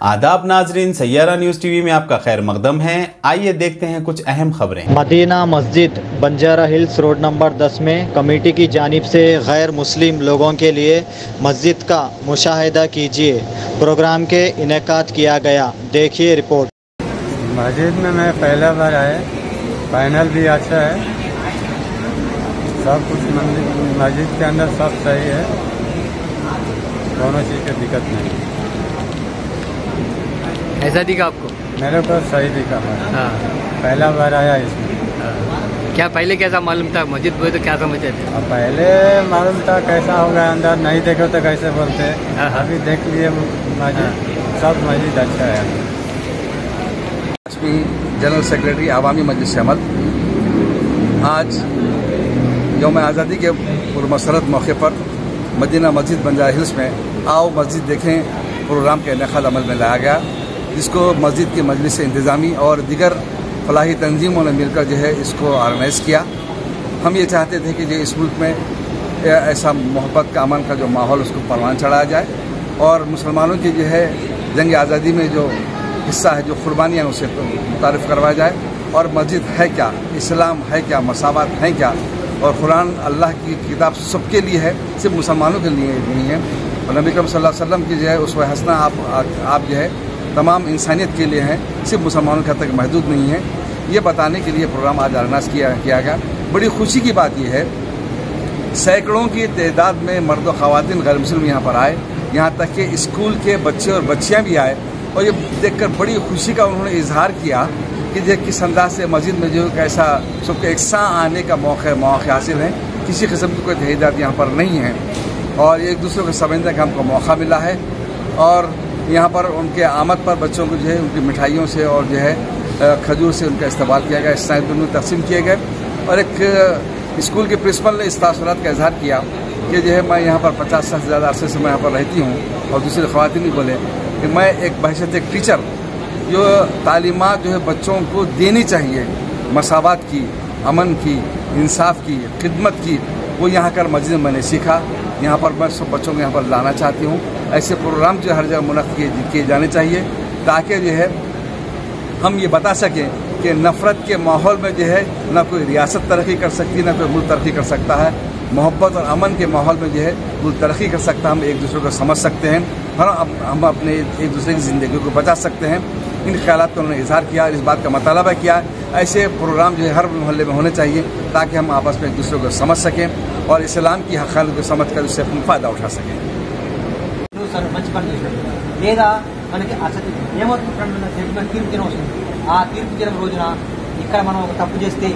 आदाब नाजरीन, Saiyaara news TV में आपका खैर मकदम है। आइए देखते हैं कुछ अहम खबरें। मदीना मस्जिद बंजारा हिल्स रोड नंबर 10 में कमेटी की जानिब से गैर मुस्लिम लोगों के लिए मस्जिद का मुशाहिदा कीजिए प्रोग्राम के इनेकाद किया गया। देखिए रिपोर्ट। मस्जिद में मैं पहला बार आया, पैनल भी अच्छा है, सब कुछ मस्जिद के अंदर सब सही है, दोनों चीज़ की दिक्कत नहीं। ऐसा दिखा आपको? मेरे को सही दिखा। हाँ, पहला बार आया इसमें। हाँ। क्या पहले कैसा मालूम था? मस्जिद बोले तो क्या समझते थे? अब पहले मालूम था कैसा होगा, अंदर नहीं देखो तो कैसे बोलते। हाँ। अभी देख लिए मस्जिद, सब मस्जिद अच्छा है। जनरल सेक्रेटरी आवामी मजलिस अमल, आज यौम आज़ादी के पुरमसरत मौके पर मदीना मस्जिद बंजारा हिल्स में आओ मस्जिद देखें प्रोग्राम के इनेकाद अमल में लाया गया, जिसको मस्जिद की मजलिस इंतज़ामी और दीगर फलाही तंजीमों ने मिलकर जो है इसको ऑर्गेनाइज़ किया। हम ये चाहते थे कि जो इस मुल्क में ऐसा मोहब्बत का अमन का जो माहौल उसको परवान चढ़ाया जाए और मुसलमानों की जो है जंग आज़ादी में जो हिस्सा है, जो कुर्बानियाँ उसे मुतारिफ़ करवाया जाए और मस्जिद है क्या, इस्लाम है क्या, मसावत है क्या, और कुरान अल्लाह की किताब सबके लिए है, सिर्फ मुसलमानों के लिए नहीं है। और नबी करीम सल्लल्लाहु अलैहि वसल्लम की जो है उसवा हसना आप जो है तमाम इंसानियत के लिए हैं, सिर्फ मुसलमानों के तक महदूद नहीं है। ये बताने के लिए प्रोग्राम आज ऑर्गेनाइज किया गया। बड़ी खुशी की बात यह है, सैकड़ों की तादाद में मर्द और ख़वातीन गैर मुस्लिम यहाँ पर आए, यहाँ तक कि स्कूल के बच्चे और बच्चियाँ भी आए और ये देखकर बड़ी खुशी का उन्होंने इजहार किया कि जो किस अंदाज से मस्जिद में जो कैसा सबके एक साथ आने का मौके हासिल है। किसी किस्म की कोई तहरीदात यहाँ पर नहीं है और एक दूसरे को समझने का हमको मौका मिला है। और यहाँ पर उनके आमद पर बच्चों को जो है उनकी मिठाइयों से और जो है खजूर से उनका इस्तेमाल किया गया, स्नैक्स दोनों तकसीम किए गए। और एक स्कूल के प्रिंसिपल ने इस तासुरात का इजहार किया कि जो है मैं यहाँ पर 50 साल से ज़्यादा अरसे से मैं यहाँ पर रहती हूँ और दूसरे ख़वातीन भी बोले कि मैं एक बहैसियत एक टीचर जो तालीमात जो है बच्चों को देनी चाहिए, मसावत की, अमन की, इंसाफ की, खिदमत की, वो यहाँ कर मस्जिद में मैंने सीखा। यहाँ पर मैं सब बच्चों को यहाँ पर लाना चाहती हूँ। ऐसे प्रोग्राम जो हर जगह मुनक़्क़िद किए जाने चाहिए ताकि जो है हम ये बता सकें कि नफ़रत के माहौल में जो है ना कोई रियासत तरक्की कर सकती है, ना कोई मुल्क तरक्की कर सकता है। मोहब्बत और अमन के माहौल में जो है मुल्क तरक्की कर सकता है। हम एक दूसरे को समझ सकते हैं और हम अपने एक दूसरे की ज़िंदगी को बचा सकते हैं। इन ख्यालात का उन्होंने इजहार किया, इस बात का मतलब किया ऐसे प्रोग्राम जो है हर मोहल्ले में होने चाहिए ताकि हम आपस में एक दूसरे को समझ सकें और इस्लाम की हक़ाइक़ को समझ कर उससे अपना फ़ायदा उठा सकें। మంచి పని చేశాడు లేదా మనకి అసలు ఏమవుతుందంటే తీర్పు దినం వస్తుంది. ఆ తీర్పు దినం రోజున ఇక్కడ మనం ఒక తప్పు చేస్తే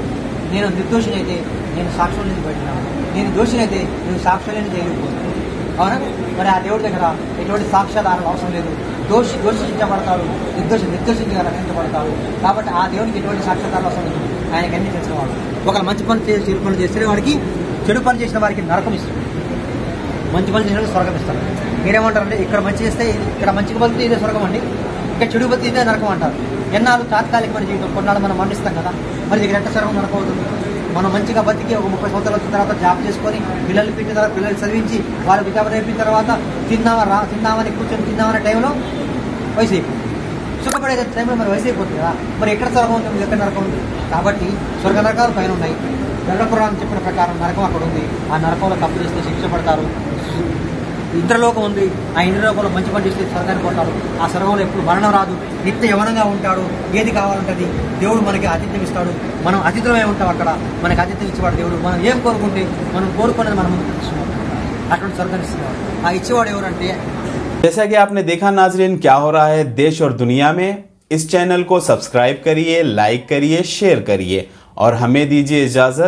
నేను నిర్దోషిని అయితే నేను సాక్ష్యం లేని బయటన్నాను, నేను దోషిని అయితే నేను సాక్ష్యం లేని జైలుకుపోతాను. అవునా? మరి ఆ దేవుడి దగ్గర ఎటువంటి సాక్ష్యాధారాలు అవసరం లేదు. దోషించబడతాడు, నిర్దోషించగా రక్షించబడతాడు. కాబట్టి ఆ దేవుడికి ఎటువంటి సాక్ష్యాధారాలు అవసరం లేదు. ఆయనకి అన్ని తెలిసిన వాడు. ఒకరు మంచి పని చెడు పనులు చేస్తే వాడికి, చెడు పని చేసిన వారికి నరకం ఇస్తాడు, మంచి పని చేసిన స్వర్గం ఇస్తాడు. మీరేమంటారంటే ఇక్కడ మంచి చేస్తే ఇక్కడ మంచిగా బతికితే ఇదే స్వర్గం అండి, ఇక్కడ చెడు బతికి ఇదే నరకం అంటారు. ఎన్నాళ్ళు తాత్కాలికమైన జీవితం, కొన్నాళ్ళు మనం మరణిస్తాం కదా, మరి దగ్గర ఎంత స్వర్గం నరకం అవుతుంది? మనం మంచిగా బతికి ఒక 30 సంవత్సరాల వచ్చిన తర్వాత జాబ్ చేసుకొని పిల్లలు పెట్టిన తర్వాత పిల్లలు చదివించి వాళ్ళ విద్యాభ్యాసం నేర్పిన తర్వాత తిన్నామని కూర్చొని తిన్నామనే టైంలో వయసు అయిపోతుంది. సుఖపడే టైంలో మరి వయసు అయిపోతుంది కదా, మరి ఎక్కడ స్వర్గం ఉంటుంది, ఎక్కడ నరకం ఉంది? కాబట్టి స్వర్గ నరకాలు పైన ఉన్నాయి. గరుడపురాణం చెప్పిన ప్రకారం నరకం అక్కడ ఉంది. ఆ నరకంలో తప్పు చేస్తే శిక్ష పడతారు. ఇంద్రలోకం ఉంది, ఆ ఇంద్రలోకంలో మంచి పని చేస్తే స్వర్గానికి పోతాడు. ఆ స్వర్గంలో ఎప్పుడు మరణం రాదు, నిత్య యవనంగా ఉంటాడు. ఏది కావాలంటది దేవుడు మనకి ఆతిథ్యం ఇస్తాడు. మనం అతిథులమే ఉంటాం అక్కడ, మనకి ఆతిథ్యం ఇచ్చేవాడు దేవుడు. మనం ఏం కోరుకుంటే మనం కోరుకునేది మనం ముందుకు తెచ్చుకున్నాం, అటువంటి స్వర్గాన్ని ఇస్తున్నాడు. ఆ ఇచ్చేవాడు ఎవరంటే जैसा कि आपने देखा नाजरीन क्या हो रहा है देश और दुनिया में। इस चैनल को सब्सक्राइब करिए, लाइक करिए, शेयर करिए और हमें दीजिए इजाज़त।